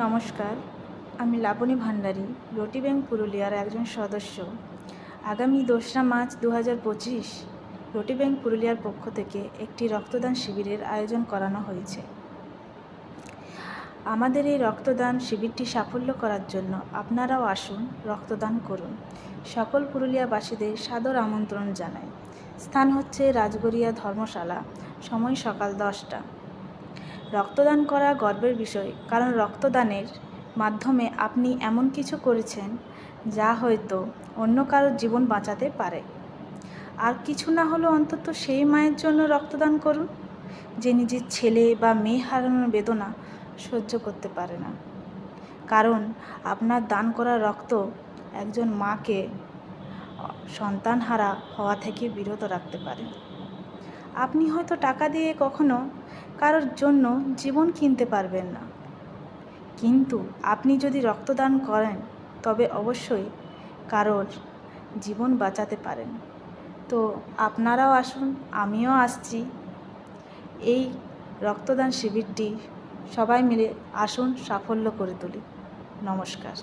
নমস্কার, আমি লাবণী ভান্ডারী, রোটি ব্যাংক পুরুলিয়ার একজন সদস্য। আগামী 2রা মার্চ 2025 রোটি ব্যাংক পুরুলিয়ার পক্ষ থেকে একটি রক্তদান শিবিরের আয়োজন করানো হয়েছে। আমাদের এই রক্তদান শিবিরটি সাফল্য করার জন্য আপনারাও আসুন, রক্তদান করুন। সকল পুরুলিয়াবাসীদের সাদর আমন্ত্রণ জানাই। স্থান হচ্ছে রাজগড়িয়া ধর্মশালা, সময় সকাল 10টা। রক্তদান করা গর্বের বিষয়, কারণ রক্তদানের মাধ্যমে আপনি এমন কিছু করেছেন যা হয়তো অন্য কারোর জীবন বাঁচাতে পারে। আর কিছু না হলেও অন্তত সেই মায়ের জন্য রক্তদান করুন যে নিজের ছেলে বা মেয়ে হারানোর বেদনা সহ্য করতে পারে না। কারণ আপনার দান করা রক্ত একজন মাকে সন্তানহারা হওয়া থেকে বিরত রাখতে পারে। আপনি হয়তো টাকা দিয়ে কখনো কারোর জন্য জীবন কিনতে পারবেন না, কিন্তু আপনি যদি রক্তদান করেন তবে অবশ্যই কারোর জীবন বাঁচাতে পারেন। তো আপনারাও আসুন, আমিও আসছি। এই রক্তদান শিবিরটি সবাই মিলে আসুন, সাফল্য করে তুলি। নমস্কার।